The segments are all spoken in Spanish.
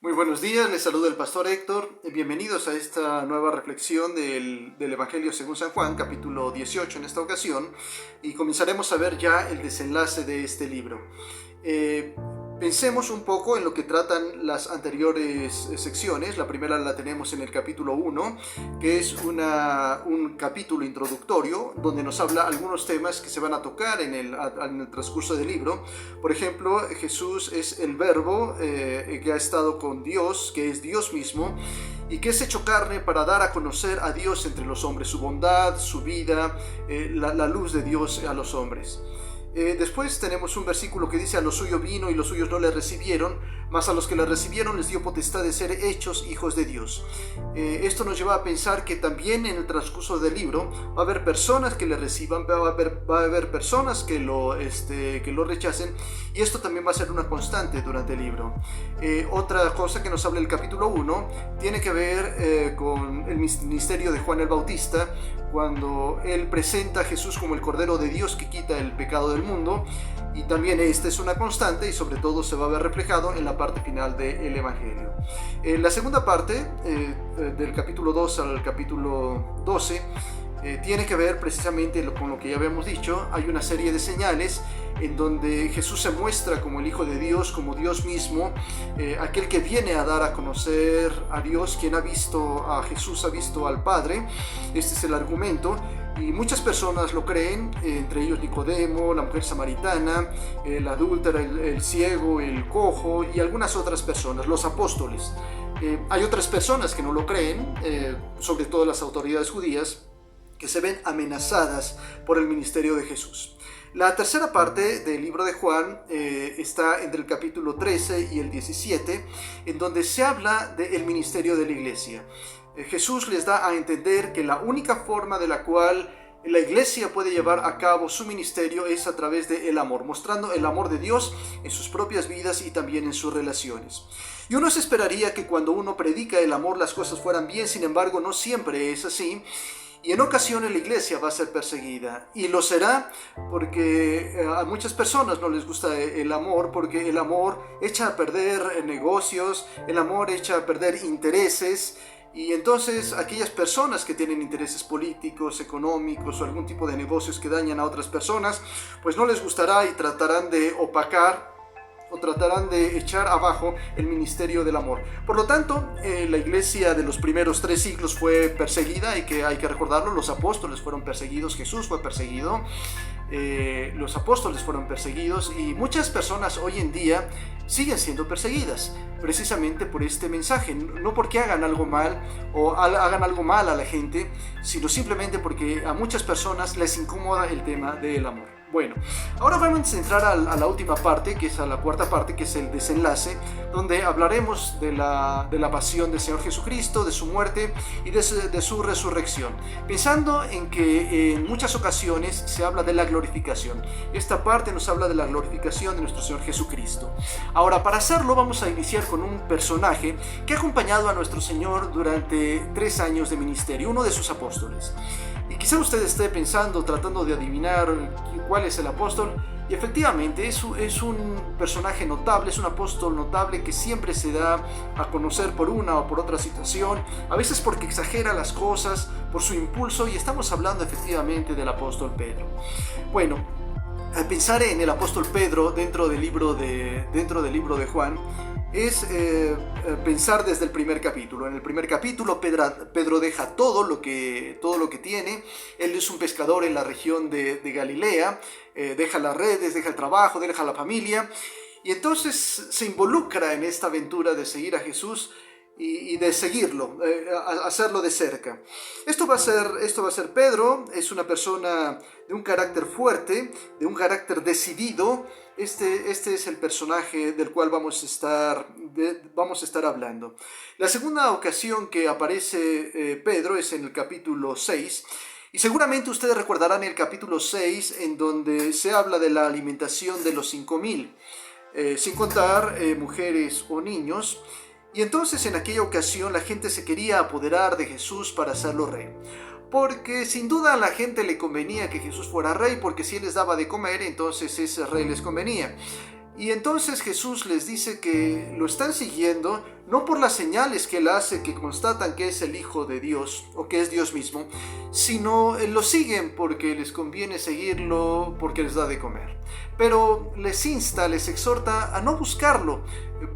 Muy buenos días, les saluda el pastor Héctor. Bienvenidos a esta nueva reflexión del Evangelio según San Juan, capítulo 18 en esta ocasión, y comenzaremos a ver ya el desenlace de este libro. Pensemos un poco en lo que tratan las anteriores secciones. La primera la tenemos en el capítulo 1, que es un capítulo introductorio donde nos habla algunos temas que se van a tocar en el transcurso del libro. Por ejemplo, Jesús es el verbo que ha estado con Dios, que es Dios mismo, y que es hecho carne para dar a conocer a Dios entre los hombres, su bondad, su vida, la luz de Dios a los hombres. Después tenemos un versículo que dice: a los suyos vino y los suyos no le recibieron, mas a los que le recibieron les dio potestad de ser hechos hijos de Dios. Esto nos lleva a pensar que también en el transcurso del libro va a haber personas que le reciban, va a haber personas que lo rechacen, y esto también va a ser una constante durante el libro. Otra cosa que nos habla el capítulo 1 tiene que ver con el ministerio de Juan el Bautista, cuando él presenta a Jesús como el Cordero de Dios que quita el pecado del mundo, y también esta es una constante y sobre todo se va a ver reflejado en la parte final del Evangelio. La segunda parte, del capítulo 2 al capítulo 12, tiene que ver precisamente con lo que ya habíamos dicho. Hay una serie de señales en donde Jesús se muestra como el Hijo de Dios, como Dios mismo, aquel que viene a dar a conocer a Dios. Quien ha visto a Jesús ha visto al Padre. Este es el argumento, y muchas personas lo creen, entre ellos Nicodemo, la mujer samaritana, la adúltera, el ciego, el cojo y algunas otras personas, los apóstoles. Hay otras personas que no lo creen, sobre todo las autoridades judías, que se ven amenazadas por el ministerio de Jesús. La tercera parte del libro de Juan está entre el capítulo 13 y el 17, en donde se habla del ministerio de la iglesia. Jesús les da a entender que la única forma de la cual la iglesia puede llevar a cabo su ministerio es a través del amor, mostrando el amor de Dios en sus propias vidas y también en sus relaciones. Y uno se esperaría que cuando uno predica el amor las cosas fueran bien. Sin embargo, no siempre es así. Y en ocasiones la iglesia va a ser perseguida, y lo será porque a muchas personas no les gusta el amor, porque el amor echa a perder negocios, el amor echa a perder intereses. Y entonces aquellas personas que tienen intereses políticos, económicos o algún tipo de negocios que dañan a otras personas, pues no les gustará y tratarán de opacar o tratarán de echar abajo el ministerio del amor. Por lo tanto, la iglesia de los primeros 3 siglos fue perseguida, y que hay que recordarlo. Los apóstoles fueron perseguidos, Jesús fue perseguido, los apóstoles fueron perseguidos, y muchas personas hoy en día siguen siendo perseguidas precisamente por este mensaje, no porque hagan algo mal o hagan algo mal a la gente, sino simplemente porque a muchas personas les incomoda el tema del amor. Bueno, ahora vamos a entrar a la última parte, que es a la cuarta parte, que es el desenlace, donde hablaremos de la pasión del Señor Jesucristo, de su muerte y de su resurrección, pensando en que en muchas ocasiones se habla de la glorificación. Esta parte nos habla de la glorificación de nuestro Señor Jesucristo. Ahora, para hacerlo vamos a iniciar con un personaje que ha acompañado a nuestro Señor durante 3 años de ministerio, uno de sus apóstoles. Y quizá usted esté pensando, tratando de adivinar cuál es el apóstol, y efectivamente es un personaje notable, es un apóstol notable que siempre se da a conocer por una o por otra situación, a veces porque exagera las cosas, por su impulso, y estamos hablando efectivamente del apóstol Pedro. Bueno, al pensar en el apóstol Pedro dentro del libro de Juan, es pensar desde el primer capítulo. En el primer capítulo Pedro deja todo lo que tiene. Él es un pescador en la región de Galilea, deja las redes, deja el trabajo, deja la familia, y entonces se involucra en esta aventura de seguir a Jesús y de seguirlo, hacerlo de cerca. Esto va a ser Pedro. Es una persona de un carácter fuerte, de un carácter decidido. Este es el personaje del cual vamos a estar hablando. La segunda ocasión que aparece Pedro es en el capítulo 6, y seguramente ustedes recordarán el capítulo 6, en donde se habla de la alimentación de los 5,000, sin contar mujeres o niños. Y entonces en aquella ocasión la gente se quería apoderar de Jesús para hacerlo rey, porque sin duda a la gente le convenía que Jesús fuera rey, porque si él les daba de comer, entonces ese rey les convenía. Y entonces Jesús les dice que lo están siguiendo no por las señales que él hace que constatan que es el Hijo de Dios o que es Dios mismo, sino lo siguen porque les conviene seguirlo, porque les da de comer. Pero les insta, les exhorta a no buscarlo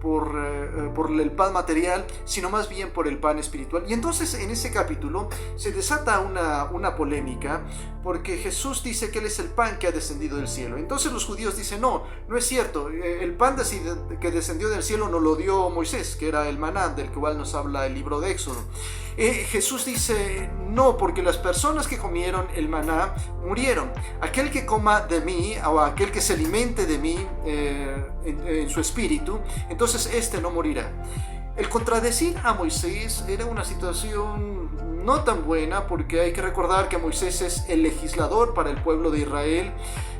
por el pan material, sino más bien por el pan espiritual. Y entonces en ese capítulo se desata una polémica, porque Jesús dice que Él es el pan que ha descendido del cielo. Entonces los judíos dicen, no es cierto, el pan que descendió del cielo nos lo dio Moisés, que era el maná, del cual nos habla el libro de Éxodo. Jesús dice, no, porque las personas que comieron el maná murieron. Aquel que coma de mí, o aquel que se alimente de mí en su espíritu, entonces este no morirá. El contradecir a Moisés era una situación no tan buena, porque hay que recordar que Moisés es el legislador para el pueblo de Israel,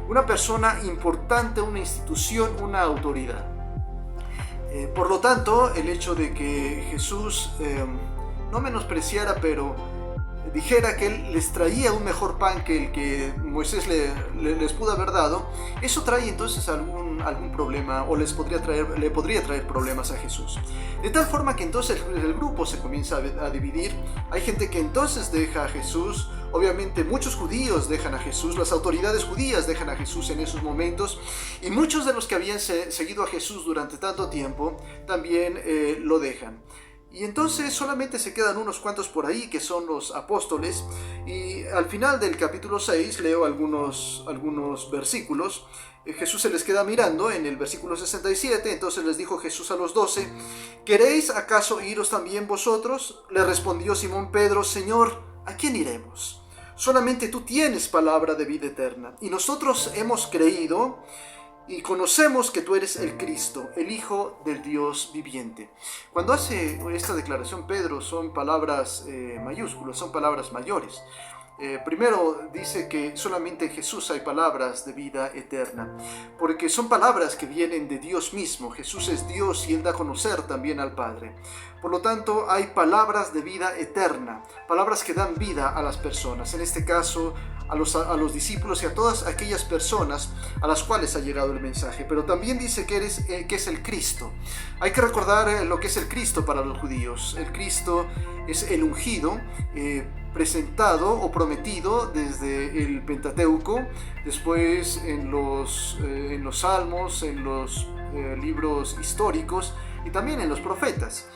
una persona importante, una institución, una autoridad. Por lo tanto, el hecho de que Jesús no menospreciara, pero dijera que él les traía un mejor pan que el que Moisés les pudo haber dado, eso trae entonces algún problema, o le podría traer problemas a Jesús. De tal forma que entonces el grupo se comienza a dividir. Hay gente que entonces deja a Jesús. Obviamente muchos judíos dejan a Jesús, las autoridades judías dejan a Jesús en esos momentos, y muchos de los que habían seguido a Jesús durante tanto tiempo también lo dejan. Y entonces solamente se quedan unos cuantos por ahí, que son los apóstoles. Y al final del capítulo 6 leo algunos versículos. Jesús se les queda mirando en el versículo 67. Entonces les dijo Jesús a los 12: ¿queréis acaso iros también vosotros? Le respondió Simón Pedro: Señor, ¿a quién iremos? Solamente tú tienes palabra de vida eterna, y nosotros hemos creído y conocemos que tú eres el Cristo, el Hijo del Dios viviente. Cuando hace esta declaración Pedro, son palabras mayúsculas, son palabras mayores. Primero dice que solamente en Jesús hay palabras de vida eterna, porque son palabras que vienen de Dios mismo. Jesús es Dios y Él da a conocer también al Padre. Por lo tanto, hay palabras de vida eterna, palabras que dan vida a las personas, en este caso a los discípulos y a todas aquellas personas a las cuales ha llegado el mensaje. Pero también dice que es el Cristo. Hay que recordar lo que es el Cristo para los judíos. El Cristo es el ungido, presentado o prometido desde el Pentateuco, después en los Salmos, en los libros históricos y también en los profetas.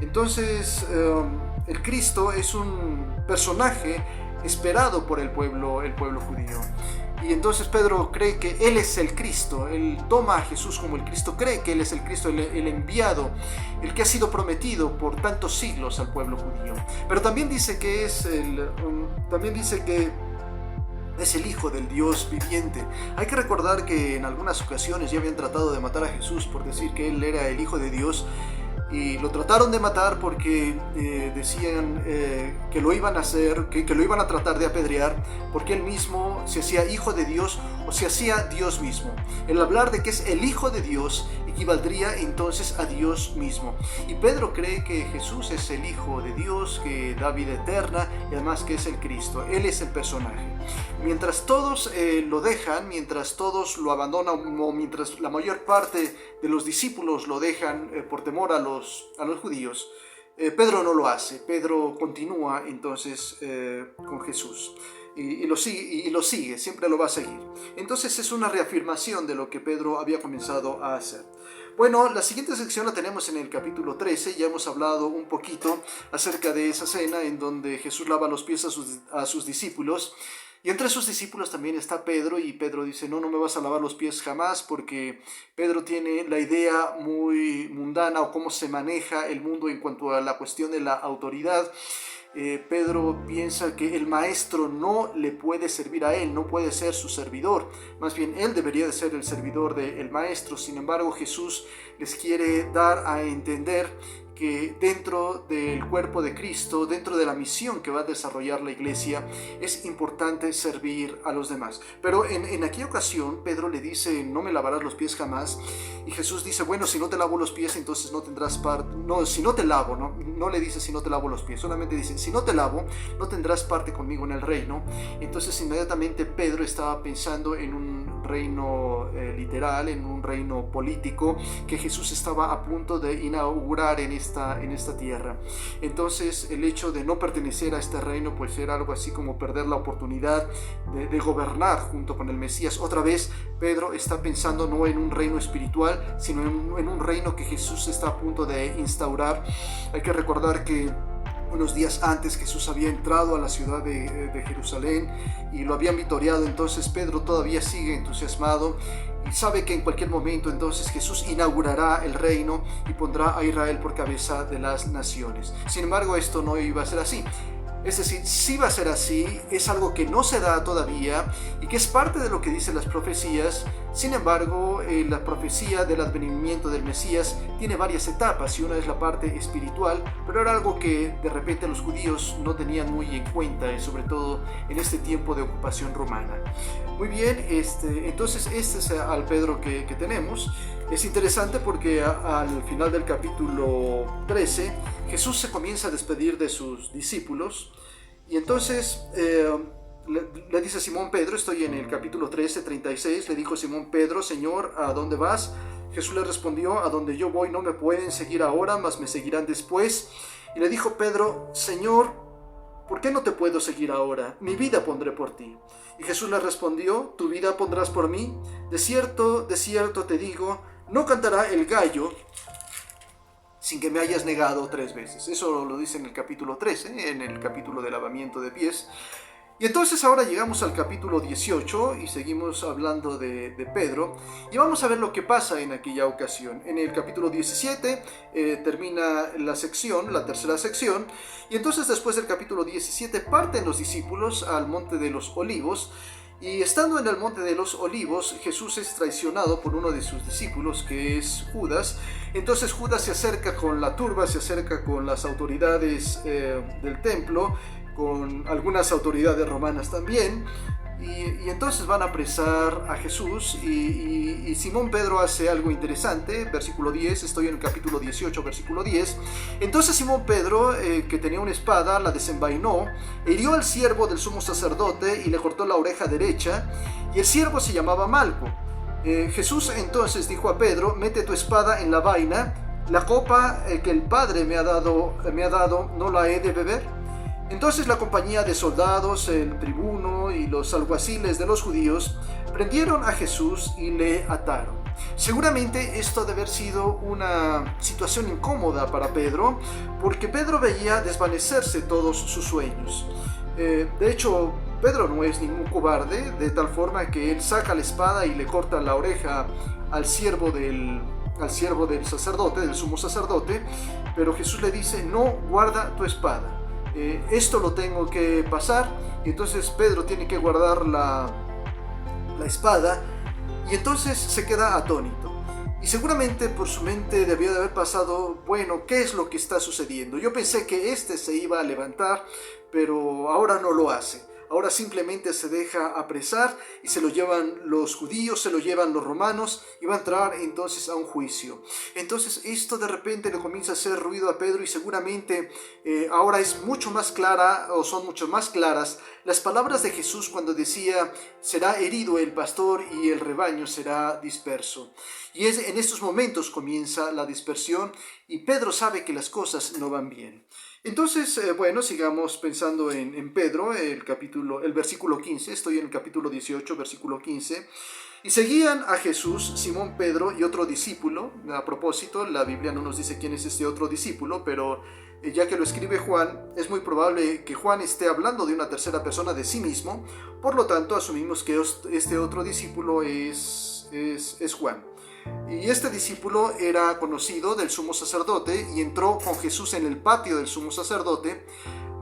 Entonces el Cristo es un personaje esperado por el pueblo judío. Y entonces Pedro cree que Él es el Cristo. Él toma a Jesús como el Cristo, cree que Él es el Cristo, el enviado, el que ha sido prometido por tantos siglos al pueblo judío. Pero también dice que es el Hijo del Dios viviente. Hay que recordar que en algunas ocasiones ya habían tratado de matar a Jesús por decir que Él era el Hijo de Dios. Y lo trataron de matar porque decían que lo iban a hacer, que lo iban a tratar de apedrear, porque él mismo se hacía hijo de Dios o se hacía Dios mismo. El hablar de que es el Hijo de Dios equivaldría entonces a Dios mismo. Y Pedro cree que Jesús es el Hijo de Dios, que da vida eterna, y además que es el Cristo. Él es el personaje. Mientras todos lo dejan, mientras todos lo abandonan, o mientras la mayor parte de los discípulos lo dejan por temor a los judíos, Pedro no lo hace. Pedro continúa entonces con Jesús y lo sigue, siempre lo va a seguir. Entonces es una reafirmación de lo que Pedro había comenzado a hacer. Bueno, la siguiente sección la tenemos en el capítulo 13. Ya hemos hablado un poquito acerca de esa cena en donde Jesús lava los pies a sus discípulos. Y entre sus discípulos también está Pedro, y Pedro dice: no me vas a lavar los pies jamás, porque Pedro tiene la idea muy mundana o cómo se maneja el mundo en cuanto a la cuestión de la autoridad. Pedro piensa que el maestro no le puede servir a él, no puede ser su servidor. Más bien, él debería de ser el servidor del maestro. Sin embargo, Jesús les quiere dar a entender que dentro del cuerpo de Cristo, dentro de la misión que va a desarrollar la iglesia, es importante servir a los demás. Pero en aquella ocasión Pedro le dice: no me lavarás los pies jamás. Y Jesús dice: bueno, si no te lavo los pies, entonces no tendrás parte. No, si no te lavo, no le dice si no te lavo los pies, solamente dice: si no te lavo, no tendrás parte conmigo en el reino. Entonces inmediatamente Pedro estaba pensando en un reino literal, en un reino político que Jesús estaba a punto de inaugurar en esta tierra. Entonces el hecho de no pertenecer a este reino pues era algo así como perder la oportunidad de gobernar junto con el Mesías. Otra vez Pedro está pensando no en un reino espiritual, sino en un reino que Jesús está a punto de instaurar. Hay que recordar que unos días antes Jesús había entrado a la ciudad de Jerusalén y lo habían vitoreado. Entonces Pedro todavía sigue entusiasmado y sabe que en cualquier momento entonces Jesús inaugurará el reino y pondrá a Israel por cabeza de las naciones. Sin embargo, esto no iba a ser así. Es decir, sí va a ser así, es algo que no se da todavía y que es parte de lo que dicen las profecías. Sin embargo, la profecía del advenimiento del Mesías tiene varias etapas y una es la parte espiritual, pero era algo que de repente los judíos no tenían muy en cuenta, sobre todo en este tiempo de ocupación romana. Muy bien, entonces este es al Pedro que tenemos. Es interesante porque al final del capítulo 13 Jesús se comienza a despedir de sus discípulos y entonces le dice a Simón Pedro, estoy en el capítulo 13, 36, le dijo Simón Pedro: Señor, ¿a dónde vas? Jesús le respondió: a donde yo voy no me pueden seguir ahora, mas me seguirán después. Y le dijo Pedro: Señor, ¿por qué no te puedo seguir ahora? Mi vida pondré por ti. Y Jesús le respondió: ¿Tu vida pondrás por mí? De cierto te digo, no cantará el gallo sin que me hayas negado 3 veces. Eso lo dice en el capítulo 13, en el capítulo de lavamiento de pies. Y entonces ahora llegamos al capítulo 18 y seguimos hablando de Pedro y vamos a ver lo que pasa en aquella ocasión. En el capítulo 17 termina la tercera sección, y entonces después del capítulo 17 parten los discípulos al Monte de los Olivos. Y estando en el Monte de los Olivos, Jesús es traicionado por uno de sus discípulos, que es Judas. Entonces Judas se acerca con la turba, se acerca con las autoridades del templo, con algunas autoridades romanas también, y entonces van a apresar a Jesús, y Simón Pedro hace algo interesante. Versículo 10, estoy en el capítulo 18, versículo 10. Entonces Simón Pedro, que tenía una espada, la desenvainó, hirió al siervo del sumo sacerdote y le cortó la oreja derecha, y el siervo se llamaba Malco. Jesús entonces dijo a Pedro: mete tu espada en la vaina, la copa que el Padre me ha dado, ¿no la he de beber? Entonces la compañía de soldados, el tribuno y los alguaciles de los judíos prendieron a Jesús y le ataron. Seguramente esto debe haber sido una situación incómoda para Pedro, porque Pedro veía desvanecerse todos sus sueños. De hecho, Pedro no es ningún cobarde, de tal forma que él saca la espada y le corta la oreja al siervo del sacerdote, del sumo sacerdote, pero Jesús le dice: no, guarda tu espada. Esto lo tengo que pasar. Y entonces Pedro tiene que guardar la espada, y entonces se queda atónito. Y seguramente por su mente debió de haber pasado: bueno, ¿qué es lo que está sucediendo? Yo pensé que se iba a levantar, pero ahora no lo hace. Ahora simplemente se deja apresar y se lo llevan los judíos, se lo llevan los romanos, y va a entrar entonces a un juicio. Entonces esto de repente le comienza a hacer ruido a Pedro, y seguramente ahora es mucho más clara, o son mucho más claras las palabras de Jesús cuando decía: será herido el pastor y el rebaño será disperso. Y en estos momentos comienza la dispersión, y Pedro sabe que las cosas no van bien. Entonces, bueno, sigamos pensando en Pedro, el versículo 15. Estoy en el capítulo 18, versículo 15. Y seguían a Jesús Simón Pedro y otro discípulo. A propósito, la Biblia no nos dice quién es este otro discípulo, pero ya que lo escribe Juan, es muy probable que Juan esté hablando de una tercera persona de sí mismo. Por lo tanto, asumimos que este otro discípulo es Juan. Y este discípulo era conocido del sumo sacerdote y entró con Jesús en el patio del sumo sacerdote,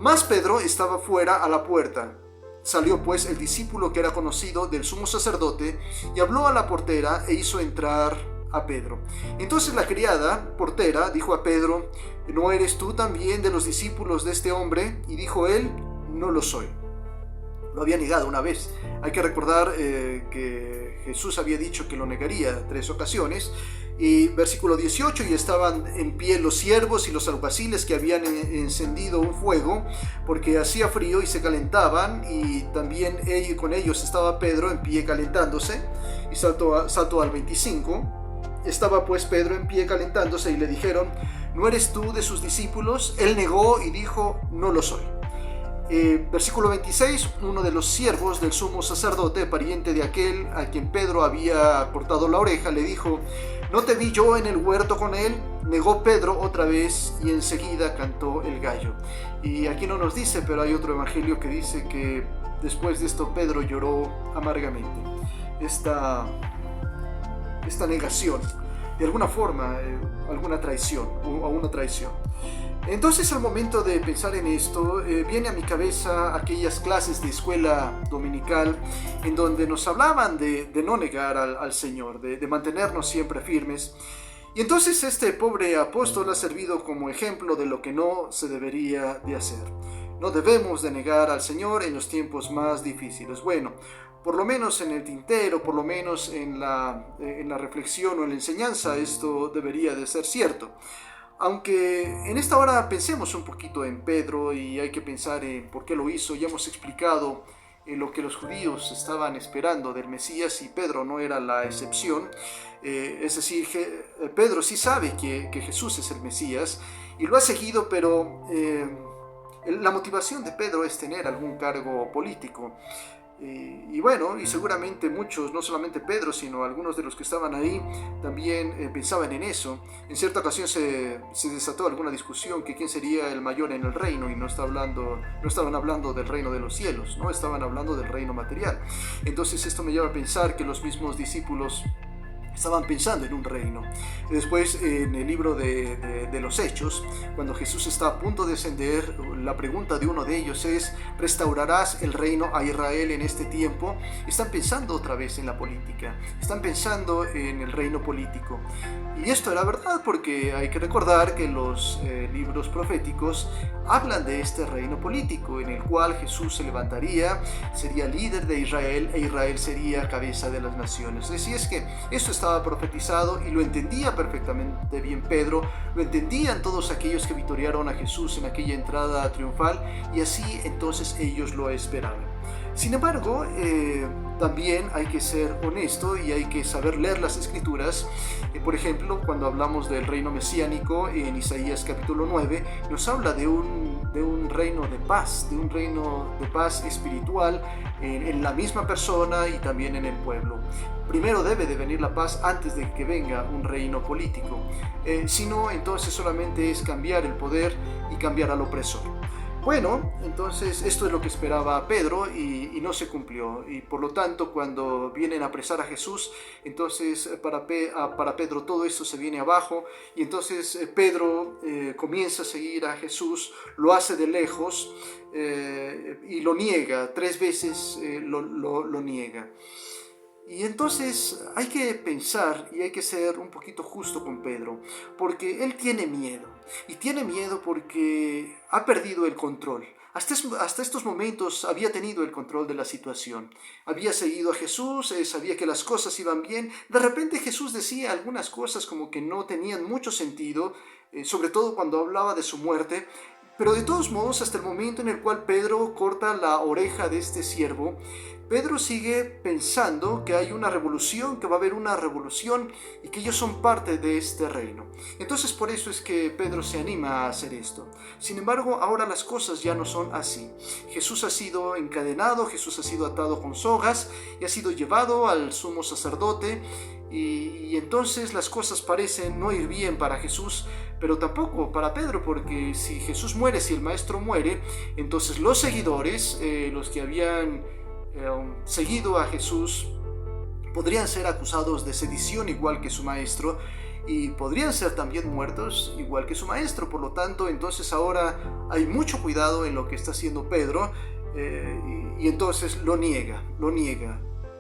mas Pedro estaba fuera a la puerta. Salió pues el discípulo que era conocido del sumo sacerdote y habló a la portera e hizo entrar a Pedro. Entonces la criada portera dijo a Pedro: ¿no eres tú también de los discípulos de este hombre? Y dijo él: no lo soy. Lo había negado una vez. Hay que recordar que Jesús había dicho que lo negaría 3 ocasiones. Y versículo 18: y estaban en pie los siervos y los alguaciles que habían encendido un fuego, porque hacía frío y se calentaban, y también con ellos estaba Pedro en pie calentándose. Y salto al 25. Estaba pues Pedro en pie calentándose, y le dijeron: ¿No eres tú de sus discípulos? Él negó y dijo: no lo soy. Versículo 26, uno de los siervos del sumo sacerdote, pariente de aquel a quien Pedro había cortado la oreja, le dijo: ¿no te vi yo en el huerto con él? Negó Pedro otra vez y enseguida cantó el gallo. Y aquí no nos dice, pero hay otro evangelio que dice que después de esto Pedro lloró amargamente. Esta negación, de alguna forma, alguna traición o una traición. Entonces, al momento de pensar en esto, viene a mi cabeza aquellas clases de escuela dominical en donde nos hablaban de no negar al Señor, de mantenernos siempre firmes. Y entonces este pobre apóstol ha servido como ejemplo de lo que no se debería de hacer. No debemos de negar al Señor en los tiempos más difíciles. Bueno, por lo menos en el tintero, por lo menos en la reflexión o en la enseñanza, esto debería de ser cierto. Aunque en esta hora pensemos un poquito en Pedro y hay que pensar en por qué lo hizo. Ya hemos explicado lo que los judíos estaban esperando del Mesías y Pedro no era la excepción. Es decir, Pedro sí sabe que Jesús es el Mesías y lo ha seguido, pero la motivación de Pedro es tener algún cargo político. Y bueno, y seguramente muchos, no solamente Pedro, sino algunos de los que estaban ahí, también pensaban en eso. En cierta ocasión se desató alguna discusión que quién sería el mayor en el reino, y no estaban hablando del reino de los cielos, no estaban hablando del reino material. Entonces esto me lleva a pensar que los mismos discípulos estaban pensando en un reino. Después, en el libro de los Hechos, cuando Jesús está a punto de ascender, la pregunta de uno de ellos es: ¿restaurarás el reino a Israel en este tiempo? Están pensando otra vez en la política, están pensando en el reino político. Y esto era verdad, porque hay que recordar que los libros proféticos hablan de este reino político en el cual Jesús se levantaría, sería líder de Israel e Israel sería cabeza de las naciones. Así es que esto estaba profetizado y lo entendía perfectamente bien Pedro, lo entendían todos aquellos que victoriaron a Jesús en aquella entrada triunfal, y así entonces ellos lo esperaban. Sin embargo, también hay que ser honesto y hay que saber leer las escrituras. Por ejemplo, cuando hablamos del reino mesiánico en Isaías capítulo 9, nos habla de un reino de paz, de un reino de paz espiritual en la misma persona y también en el pueblo. Primero debe de venir la paz antes de que venga un reino político. Si no, entonces solamente es cambiar el poder y cambiar al opresor. Bueno, entonces esto es lo que esperaba Pedro y no se cumplió. Y por lo tanto, cuando vienen a apresar a Jesús, entonces para Pedro todo esto se viene abajo. Y entonces Pedro comienza a seguir a Jesús, lo hace de lejos y lo niega. 3 veces lo niega. Y entonces hay que pensar y hay que ser un poquito justo con Pedro, porque él tiene miedo, y tiene miedo porque ha perdido el control. Hasta estos momentos había tenido el control de la situación, había seguido a Jesús, sabía que las cosas iban bien. De repente Jesús decía algunas cosas como que no tenían mucho sentido, sobre todo cuando hablaba de su muerte. Pero de todos modos, hasta el momento en el cual Pedro corta la oreja de este siervo, Pedro sigue pensando que hay una revolución, que va a haber una revolución y que ellos son parte de este reino. Entonces por eso es que Pedro se anima a hacer esto. Sin embargo, ahora las cosas ya no son así. Jesús ha sido encadenado, Jesús ha sido atado con sogas y ha sido llevado al sumo sacerdote. Y entonces las cosas parecen no ir bien para Jesús, pero tampoco para Pedro, porque si Jesús muere, si el maestro muere, entonces los seguidores, los que habían seguido a Jesús, podrían ser acusados de sedición igual que su maestro, y podrían ser también muertos igual que su maestro. Por lo tanto, entonces ahora hay mucho cuidado en lo que está haciendo Pedro, y entonces lo niega.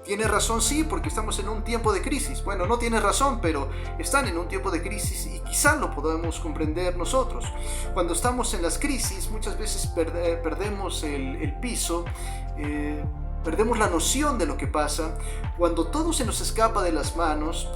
¿Tiene razón? Sí, porque estamos en un tiempo de crisis. Bueno, no tiene razón, pero están en un tiempo de crisis y quizá lo podamos comprender nosotros. Cuando estamos en las crisis, muchas veces perdemos el piso, perdemos la noción de lo que pasa. Cuando todo se nos escapa de las manos,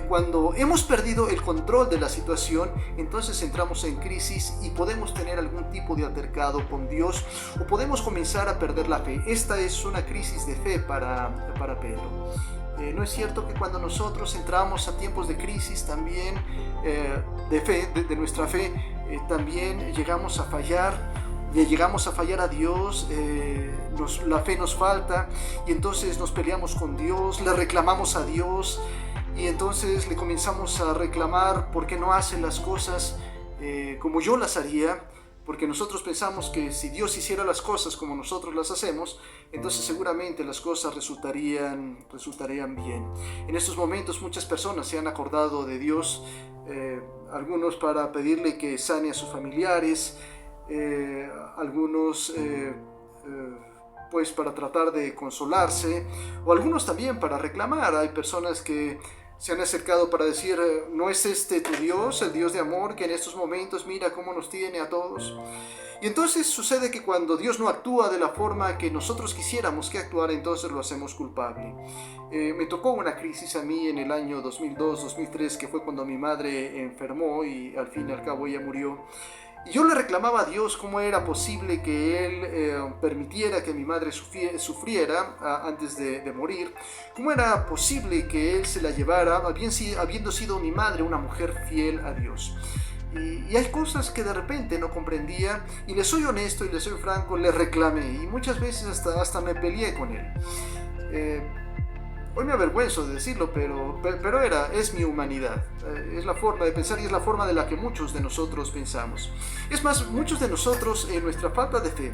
cuando hemos perdido el control de la situación, entonces entramos en crisis y podemos tener algún tipo de altercado con Dios, o podemos comenzar a perder la fe. Esta es una crisis de fe para Pedro. ¿No es cierto que cuando nosotros entramos a tiempos de crisis también, de fe, de nuestra fe, también llegamos a fallar? Llegamos a fallar a Dios, la fe nos falta y entonces nos peleamos con Dios, le reclamamos a Dios y entonces le comenzamos a reclamar por qué no hace las cosas como yo las haría, porque nosotros pensamos que si Dios hiciera las cosas como nosotros las hacemos, entonces seguramente las cosas resultarían bien. En estos momentos muchas personas se han acordado de Dios, algunos para pedirle que sane a sus familiares, algunos pues para tratar de consolarse, o algunos también para reclamar. Hay personas que se han acercado para decir, ¿no es este tu Dios, el Dios de amor, que en estos momentos mira cómo nos tiene a todos? Y entonces sucede que cuando Dios no actúa de la forma que nosotros quisiéramos que actuara, entonces lo hacemos culpable. Me tocó una crisis a mí en el año 2002-2003, que fue cuando mi madre enfermó y al fin y al cabo ella murió. Y yo le reclamaba a Dios cómo era posible que Él permitiera que mi madre sufriera antes de morir. Cómo era posible que Él se la llevara, habiendo sido mi madre una mujer fiel a Dios. Y hay cosas que de repente no comprendía, y le soy honesto y le soy franco, le reclamé, y muchas veces hasta me peleé con Él. Hoy me avergüenzo de decirlo, pero es mi humanidad, es la forma de pensar y es la forma de la que muchos de nosotros pensamos. Es más, muchos de nosotros en nuestra falta de fe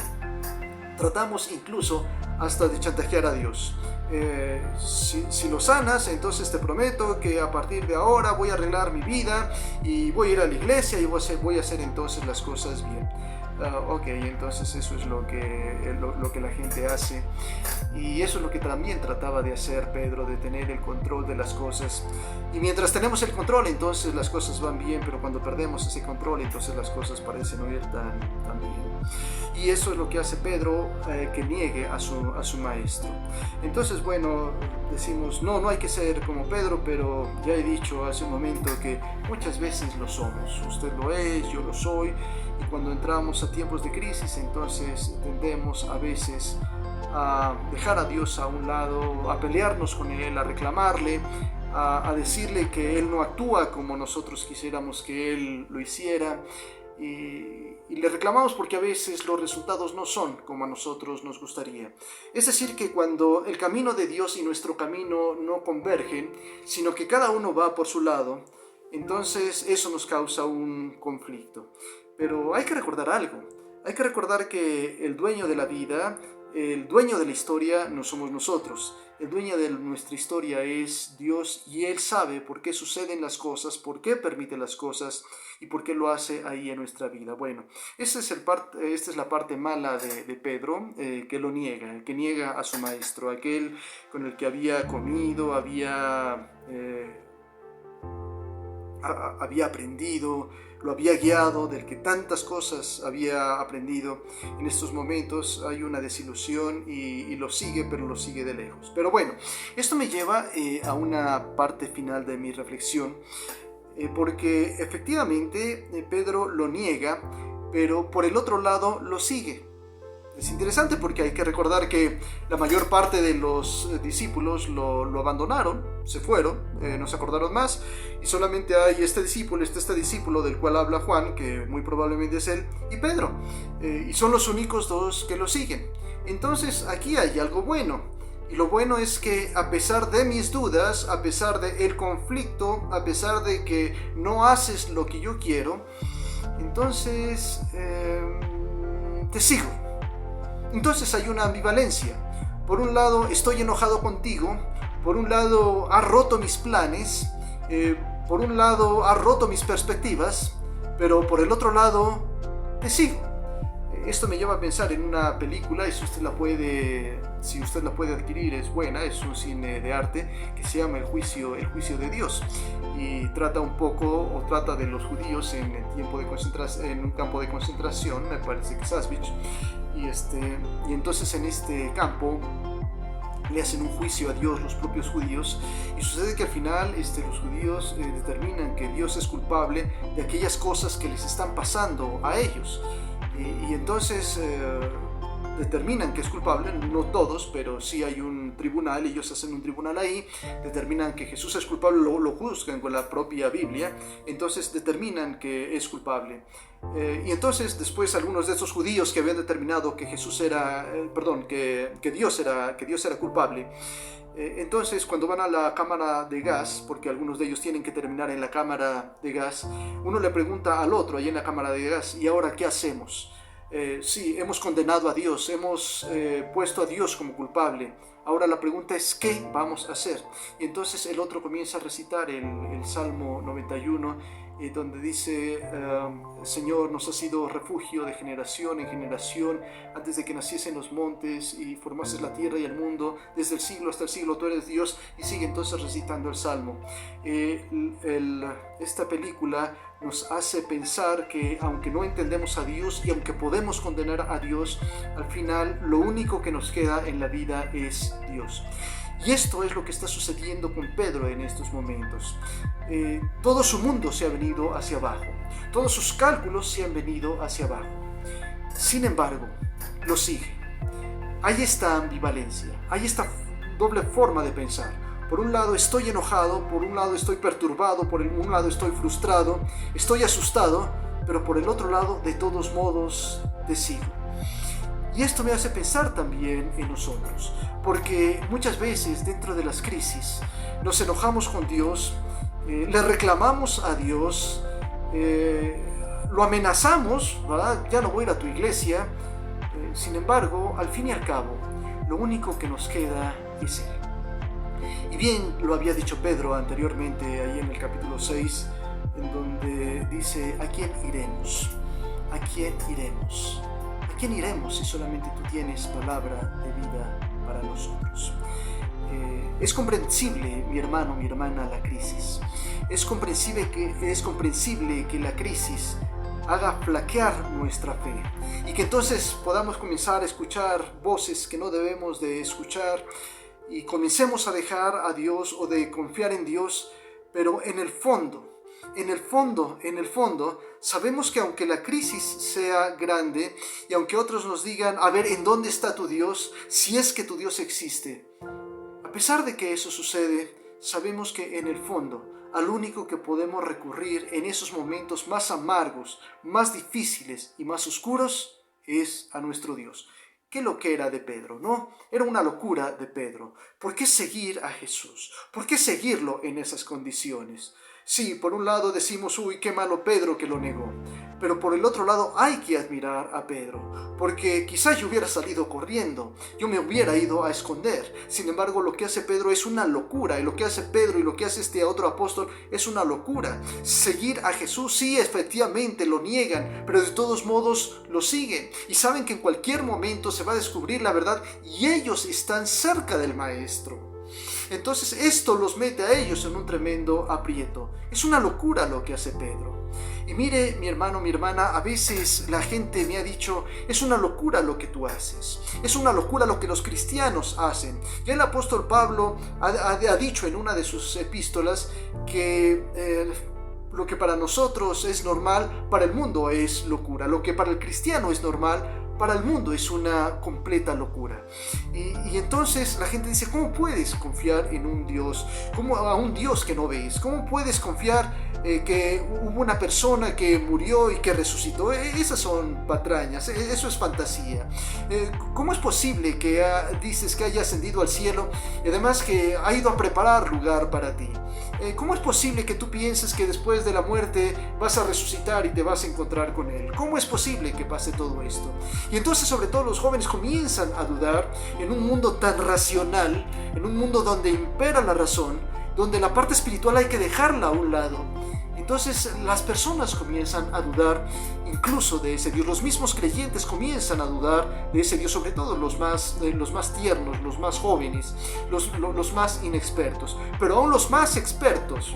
tratamos incluso hasta de chantajear a Dios. Si lo sanas, entonces te prometo que a partir de ahora voy a arreglar mi vida y voy a ir a la iglesia y voy a hacer entonces las cosas bien. Ok, entonces eso es lo que la gente hace, y eso es lo que también trataba de hacer Pedro, de tener el control de las cosas. Y mientras tenemos el control, entonces las cosas van bien, pero cuando perdemos ese control, entonces las cosas parecen no ir tan bien. Y eso es lo que hace Pedro, que niegue a su maestro. Entonces, bueno, decimos, no hay que ser como Pedro, pero ya he dicho hace un momento que muchas veces lo somos. Usted lo es, yo lo soy, y cuando entramos a tiempos de crisis, entonces tendemos a veces a dejar a Dios a un lado, a pelearnos con Él, a reclamarle, a decirle que Él no actúa como nosotros quisiéramos que Él lo hiciera. Y le reclamamos porque a veces los resultados no son como a nosotros nos gustaría. Es decir, que cuando el camino de Dios y nuestro camino no convergen, sino que cada uno va por su lado, entonces eso nos causa un conflicto. Pero hay que recordar algo. Hay que recordar que el dueño de la vida, el dueño de la historia, no somos nosotros. El dueño de nuestra historia es Dios, y Él sabe por qué suceden las cosas, por qué permite las cosas y por qué lo hace ahí en nuestra vida. Bueno, esta es la parte mala de Pedro, que lo niega, que niega a su maestro, aquel con el que había comido, había aprendido, lo había guiado, del que tantas cosas había aprendido. En estos momentos hay una desilusión y lo sigue, pero lo sigue de lejos. Pero bueno, esto me lleva a una parte final de mi reflexión, porque efectivamente Pedro lo niega, pero por el otro lado lo sigue. Es interesante porque hay que recordar que la mayor parte de los discípulos lo abandonaron, se fueron, no se acordaron más, y solamente hay este discípulo del cual habla Juan, que muy probablemente es él, y Pedro, y son los únicos dos que lo siguen. Entonces aquí hay algo bueno, y lo bueno es que a pesar de mis dudas, a pesar del conflicto, a pesar de que no haces lo que yo quiero, entonces te sigo. Entonces hay una ambivalencia. Por un lado estoy enojado contigo, por un lado has roto mis planes, por un lado has roto mis perspectivas, pero por el otro lado te sigo. Esto me lleva a pensar en una película, y si usted la puede adquirir, es buena, es un cine de arte que se llama El Juicio de Dios, y trata de los judíos en un campo de concentración, me parece que es Auschwitz, y entonces en este campo le hacen un juicio a Dios los propios judíos, y sucede que al final los judíos determinan que Dios es culpable de aquellas cosas que les están pasando a ellos. Y entonces determinan que es culpable, no todos, pero sí hay un tribunal, ellos hacen un tribunal ahí, determinan que Jesús es culpable, lo juzgan con la propia Biblia, entonces determinan que es culpable. Y entonces después algunos de esos judíos que habían determinado que que Dios era culpable, entonces cuando van a la cámara de gas, porque algunos de ellos tienen que terminar en la cámara de gas, uno le pregunta al otro ahí en la cámara de gas: ¿y ahora qué hacemos? Sí, hemos condenado a Dios, hemos puesto a Dios como culpable. Ahora la pregunta es, ¿qué vamos a hacer? Y entonces el otro comienza a recitar el Salmo 91, donde dice: Señor, nos has sido refugio de generación en generación, antes de que naciesen los montes y formases la tierra y el mundo, desde el siglo hasta el siglo tú eres Dios. Y sigue entonces recitando el Salmo. Esta película nos hace pensar que aunque no entendemos a Dios y aunque podemos condenar a Dios, al final lo único que nos queda en la vida es Dios. Y esto es lo que está sucediendo con Pedro en estos momentos. Todo su mundo se ha venido hacia abajo, todos sus cálculos se han venido hacia abajo. Sin embargo, lo sigue. Hay esta ambivalencia, hay esta doble forma de pensar. Por un lado estoy enojado, por un lado estoy perturbado, por un lado estoy frustrado, estoy asustado, pero por el otro lado, de todos modos, te sigo. Y esto me hace pensar también en nosotros, porque muchas veces dentro de las crisis nos enojamos con Dios, le reclamamos a Dios, lo amenazamos, ¿verdad? Ya no voy a ir a tu iglesia. Sin embargo, al fin y al cabo, lo único que nos queda es Él. Y bien lo había dicho Pedro anteriormente, ahí en el capítulo 6, en donde dice: ¿a quién iremos? ¿A quién iremos? ¿A quién iremos si solamente tú tienes palabra de vida para nosotros? Es comprensible, mi hermano, mi hermana, la crisis. Es comprensible que la crisis haga flaquear nuestra fe y que entonces podamos comenzar a escuchar voces que no debemos de escuchar y comencemos a dejar a Dios o de confiar en Dios, pero en el fondo, sabemos que aunque la crisis sea grande y aunque otros nos digan: a ver, ¿en dónde está tu Dios? Si es que tu Dios existe. A pesar de que eso sucede, sabemos que en el fondo, al único que podemos recurrir en esos momentos más amargos, más difíciles y más oscuros, es a nuestro Dios. ¿Qué loquera de Pedro, no? Era una locura de Pedro. ¿Por qué seguir a Jesús? ¿Por qué seguirlo en esas condiciones? Sí, por un lado decimos: uy, qué malo Pedro que lo negó. Pero por el otro lado hay que admirar a Pedro, porque quizás yo hubiera salido corriendo, yo me hubiera ido a esconder. Sin embargo, lo que hace Pedro es una locura, y lo que hace Pedro y lo que hace este otro apóstol es una locura. Seguir a Jesús, sí, efectivamente lo niegan, pero de todos modos lo siguen, y saben que en cualquier momento se va a descubrir la verdad, y ellos están cerca del Maestro. Entonces esto los mete a ellos en un tremendo aprieto. Es una locura lo que hace Pedro. Y mire, mi hermano, mi hermana, a veces la gente me ha dicho: es una locura lo que tú haces, es una locura lo que los cristianos hacen. Ya el apóstol Pablo ha dicho en una de sus epístolas que lo que para nosotros es normal, para el mundo es locura. Lo que para el cristiano es normal, para el mundo es una completa locura. Y entonces la gente dice: ¿cómo puedes confiar en un Dios? ¿Cómo a un Dios que no ves? ¿Cómo puedes confiar que hubo una persona que murió y que resucitó? Esas son patrañas, eso es fantasía. ¿Cómo es posible que dices que haya ascendido al cielo y además que ha ido a preparar lugar para ti? ¿Cómo es posible que tú pienses que después de la muerte vas a resucitar y te vas a encontrar con Él? ¿Cómo es posible que pase todo esto? Y entonces, sobre todo, los jóvenes comienzan a dudar en un mundo tan racional, en un mundo donde impera la razón, donde la parte espiritual hay que dejarla a un lado. Entonces las personas comienzan a dudar incluso de ese Dios. Los mismos creyentes comienzan a dudar de ese Dios, sobre todo los más tiernos, los más jóvenes, los más inexpertos. Pero aún los más expertos,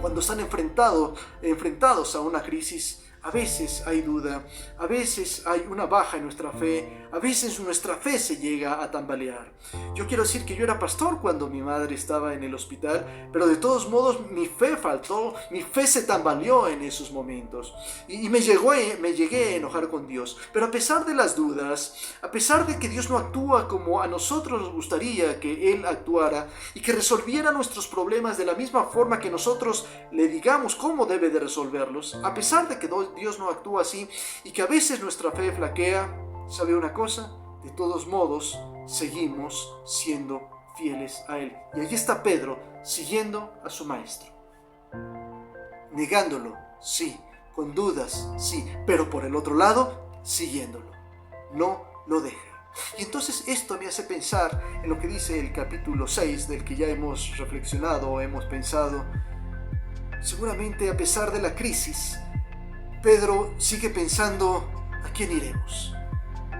cuando están enfrentados a una crisis, A veces hay duda, a veces hay una baja en nuestra fe, a veces nuestra fe se llega a tambalear. Yo quiero decir que yo era pastor cuando mi madre estaba en el hospital, pero de todos modos mi fe faltó, mi fe se tambaleó en esos momentos y me llegué a enojar con Dios. Pero a pesar de las dudas, a pesar de que Dios no actúa como a nosotros nos gustaría que Él actuara y que resolviera nuestros problemas de la misma forma que nosotros le digamos cómo debe de resolverlos, a pesar de que Dios no actúa así y que a veces nuestra fe flaquea, ¿sabe una cosa? De todos modos, seguimos siendo fieles a Él. Y allí está Pedro, siguiendo a su maestro. Negándolo, sí. Con dudas, sí. Pero por el otro lado, siguiéndolo. No lo deja. Y entonces esto me hace pensar en lo que dice el capítulo 6, del que ya hemos reflexionado o hemos pensado. Seguramente a pesar de la crisis, Pedro sigue pensando, ¿a quién iremos?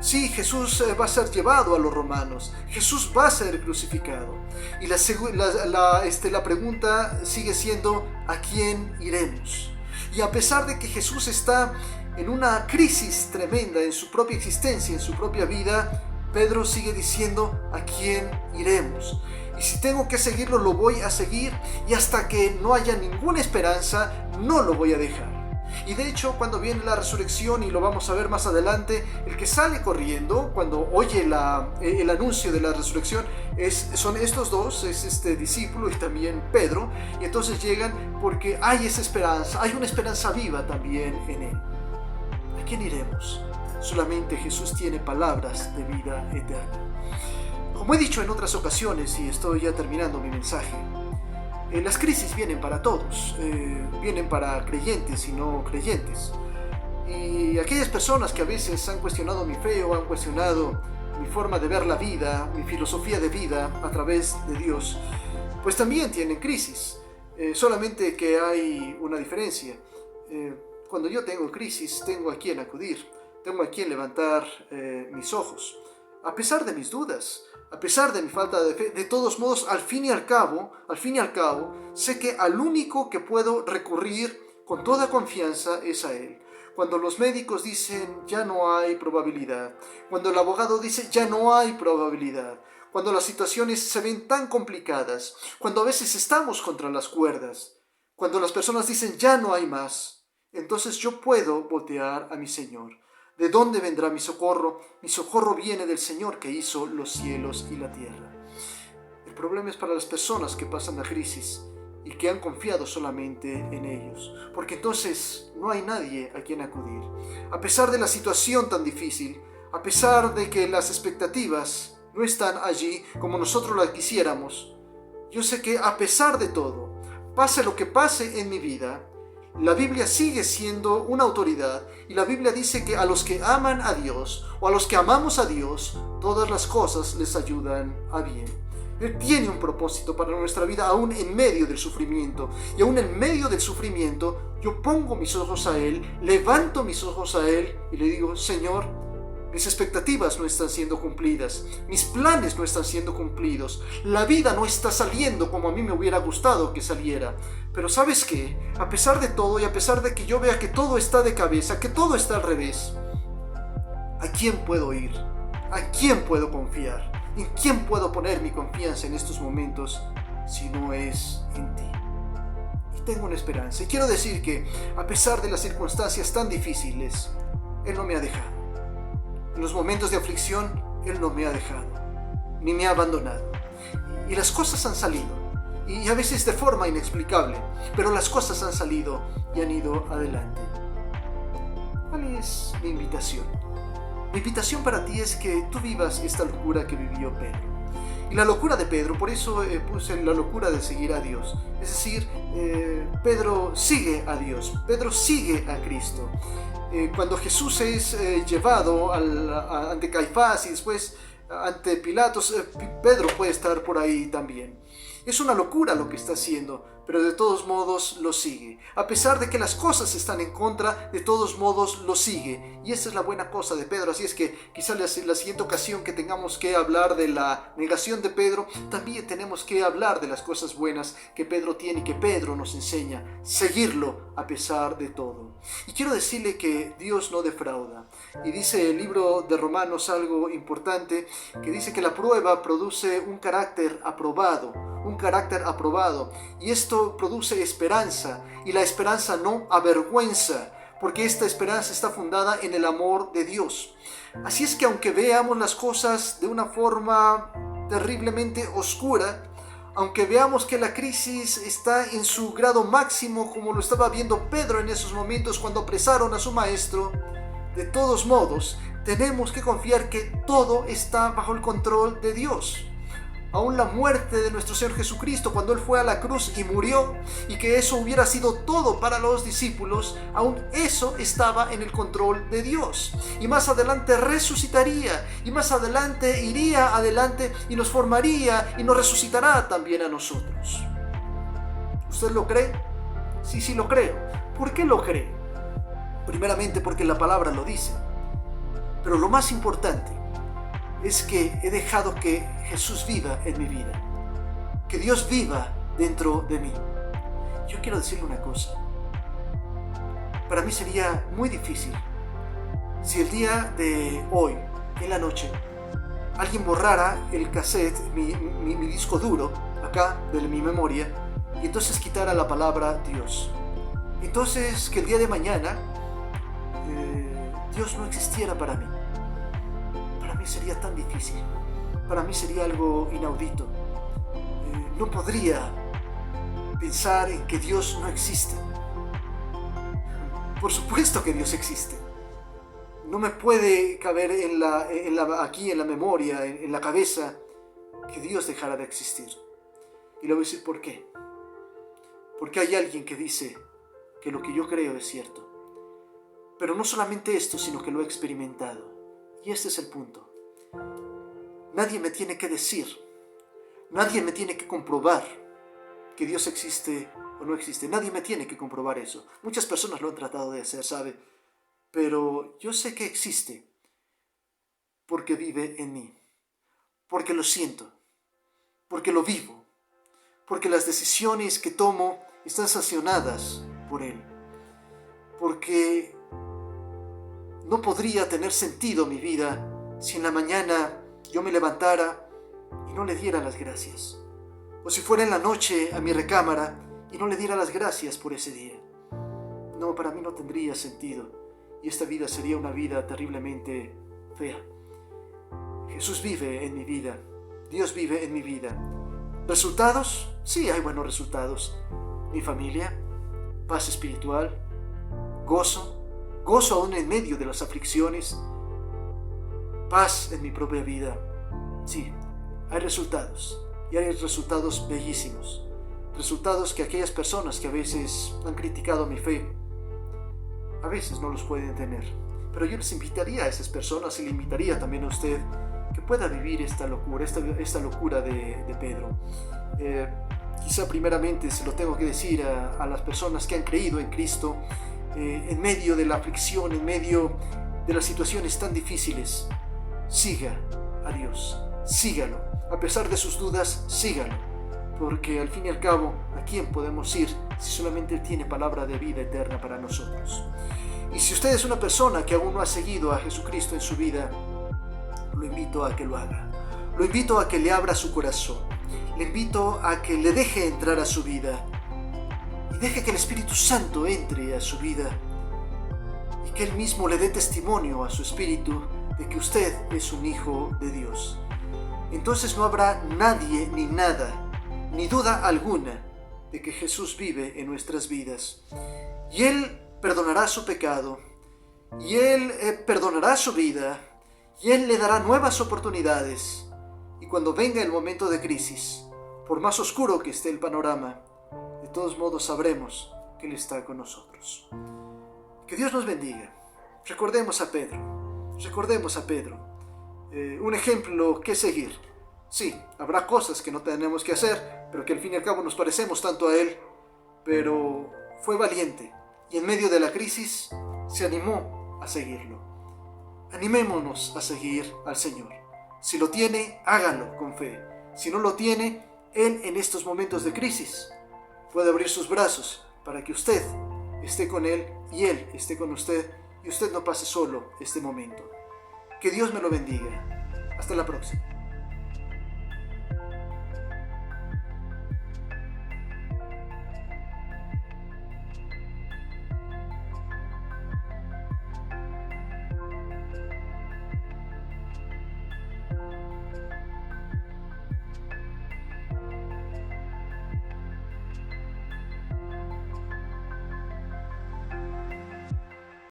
Sí, Jesús va a ser llevado a los romanos, Jesús va a ser crucificado. Y la pregunta sigue siendo, ¿a quién iremos? Y a pesar de que Jesús está en una crisis tremenda en su propia existencia, en su propia vida, Pedro sigue diciendo, ¿a quién iremos? Y si tengo que seguirlo, lo voy a seguir, y hasta que no haya ninguna esperanza, no lo voy a dejar. Y de hecho, cuando viene la resurrección, y lo vamos a ver más adelante, el que sale corriendo cuando oye el anuncio de la resurrección son estos dos, es este discípulo y también Pedro, y entonces llegan porque hay esa esperanza, hay una esperanza viva también en él. ¿A quién iremos? Solamente Jesús tiene palabras de vida eterna. Como he dicho en otras ocasiones, y estoy ya terminando mi mensaje, las crisis vienen para todos, vienen para creyentes y no creyentes. Y aquellas personas que a veces han cuestionado mi fe o han cuestionado mi forma de ver la vida, mi filosofía de vida a través de Dios, pues también tienen crisis. Solamente que hay una diferencia. Cuando yo tengo crisis, tengo a quien acudir, tengo a quien levantar mis ojos. A pesar de mis dudas, a pesar de mi falta de fe, de todos modos, al fin y al cabo, sé que al único que puedo recurrir con toda confianza es a Él. Cuando los médicos dicen ya no hay probabilidad, cuando el abogado dice ya no hay probabilidad, cuando las situaciones se ven tan complicadas, cuando a veces estamos contra las cuerdas, cuando las personas dicen ya no hay más, entonces yo puedo voltear a mi Señor. ¿De dónde vendrá mi socorro? Mi socorro viene del Señor que hizo los cielos y la tierra. El problema es para las personas que pasan la crisis y que han confiado solamente en ellos, porque entonces no hay nadie a quien acudir. A pesar de la situación tan difícil, a pesar de que las expectativas no están allí como nosotros las quisiéramos, yo sé que a pesar de todo, pase lo que pase en mi vida, la Biblia sigue siendo una autoridad y la Biblia dice que a los que aman a Dios o a los que amamos a Dios, todas las cosas les ayudan a bien. Él tiene un propósito para nuestra vida aún en medio del sufrimiento. Y aún en medio del sufrimiento yo pongo mis ojos a Él, levanto mis ojos a Él y le digo, Señor, mis expectativas no están siendo cumplidas, mis planes no están siendo cumplidos, la vida no está saliendo como a mí me hubiera gustado que saliera. Pero ¿sabes qué? A pesar de todo y a pesar de que yo vea que todo está de cabeza, que todo está al revés, ¿a quién puedo ir? ¿A quién puedo confiar? ¿En quién puedo poner mi confianza en estos momentos si no es en ti? Y tengo una esperanza. Y quiero decir que a pesar de las circunstancias tan difíciles, Él no me ha dejado. En los momentos de aflicción, Él no me ha dejado, ni me ha abandonado. Y las cosas han salido, y a veces de forma inexplicable, pero las cosas han salido y han ido adelante. ¿Cuál es mi invitación? Mi invitación para ti es que tú vivas esta locura que vivió Pedro. Y la locura de Pedro, por eso puse la locura de seguir a Dios. Es decir, Pedro sigue a Dios, Pedro sigue a Cristo. Cuando Jesús es llevado ante Caifás y después ante Pilatos, Pedro puede estar por ahí también. Es una locura lo que está haciendo, pero de todos modos lo sigue. A pesar de que las cosas están en contra, de todos modos lo sigue. Y esa es la buena cosa de Pedro. Así es que quizá la siguiente ocasión que tengamos que hablar de la negación de Pedro, también tenemos que hablar de las cosas buenas que Pedro tiene y que Pedro nos enseña. Seguirlo a pesar de todo. Y quiero decirle que Dios no defrauda. Y dice el libro de Romanos algo importante, que dice que la prueba produce un carácter aprobado. Un carácter aprobado, y esto produce esperanza, y la esperanza no avergüenza, porque esta esperanza está fundada en el amor de Dios. Así es que aunque veamos las cosas de una forma terriblemente oscura, aunque veamos que la crisis está en su grado máximo, como lo estaba viendo Pedro en esos momentos cuando apresaron a su maestro, de todos modos tenemos que confiar que todo está bajo el control de Dios. Aún la muerte de nuestro Señor Jesucristo, cuando Él fue a la cruz y murió, y que eso hubiera sido todo para los discípulos, aún eso estaba en el control de Dios. Y más adelante resucitaría, y más adelante iría adelante y nos formaría y nos resucitará también a nosotros. ¿Usted lo cree? Sí, sí lo creo. ¿Por qué lo cree? Primeramente porque la palabra lo dice. Pero lo más importante es que he dejado que Jesús viva en mi vida, que Dios viva dentro de mí. Yo quiero decirle una cosa. Para mí sería muy difícil si el día de hoy, en la noche, alguien borrara el cassette, mi disco duro, acá de mi memoria, y entonces quitara la palabra Dios. Entonces que el día de mañana Dios no existiera para mí. Para mí sería tan difícil, para mí sería algo inaudito. No podría pensar en que Dios no existe. Por supuesto que Dios existe. No me puede caber aquí en la memoria, en la cabeza, que Dios dejara de existir. Y le voy a decir por qué. Porque hay alguien que dice que lo que yo creo es cierto. Pero no solamente esto, sino que lo he experimentado. Y este es el punto. Nadie me tiene que decir, nadie me tiene que comprobar que Dios existe o no existe. Nadie me tiene que comprobar eso. Muchas personas lo han tratado de hacer, ¿sabe? Pero yo sé que existe porque vive en mí, porque lo siento, porque lo vivo, porque las decisiones que tomo están sancionadas por Él, porque no podría tener sentido mi vida si en la mañana yo me levantara y no le diera las gracias, o si fuera en la noche a mi recámara y no le diera las gracias por ese día. No, para mí no tendría sentido, y esta vida sería una vida terriblemente fea. Jesús vive en mi vida, Dios vive en mi vida. ¿Resultados? Sí, hay buenos resultados. Mi familia, paz espiritual, gozo aún en medio de las aflicciones, paz en mi propia vida. Sí, hay resultados, y hay resultados bellísimos. Resultados que aquellas personas que a veces han criticado mi fe, a veces no los pueden tener. Pero yo les invitaría a esas personas, y le invitaría también a usted, que pueda vivir esta locura, esta locura de Pedro. Quizá primeramente se lo tengo que decir a las personas que han creído en Cristo, en medio de la aflicción, en medio de las situaciones tan difíciles. Siga a Dios, sígalo. A pesar de sus dudas, sígalo. Porque al fin y al cabo, ¿a quién podemos ir si solamente Él tiene palabra de vida eterna para nosotros? Y si usted es una persona que aún no ha seguido a Jesucristo en su vida, lo invito a que lo haga. Lo invito a que le abra su corazón. Le invito a que le deje entrar a su vida. Y deje que el Espíritu Santo entre a su vida. Y que Él mismo le dé testimonio a su espíritu de que usted es un hijo de Dios. Entonces no habrá nadie ni nada, ni duda alguna, de que Jesús vive en nuestras vidas. Y Él perdonará su pecado. Y Él perdonará su vida. Y Él le dará nuevas oportunidades. Y cuando venga el momento de crisis, por más oscuro que esté el panorama, de todos modos sabremos que Él está con nosotros. Que Dios nos bendiga. Recordemos a Pedro. Un ejemplo que seguir. Sí, habrá cosas que no tenemos que hacer, pero que al fin y al cabo nos parecemos tanto a Él. Pero fue valiente y en medio de la crisis se animó a seguirlo. Animémonos a seguir al Señor. Si lo tiene, hágalo con fe. Si no lo tiene, Él en estos momentos de crisis puede abrir sus brazos para que usted esté con Él y Él esté con usted y usted no pase solo este momento. Que Dios me lo bendiga. Hasta la próxima.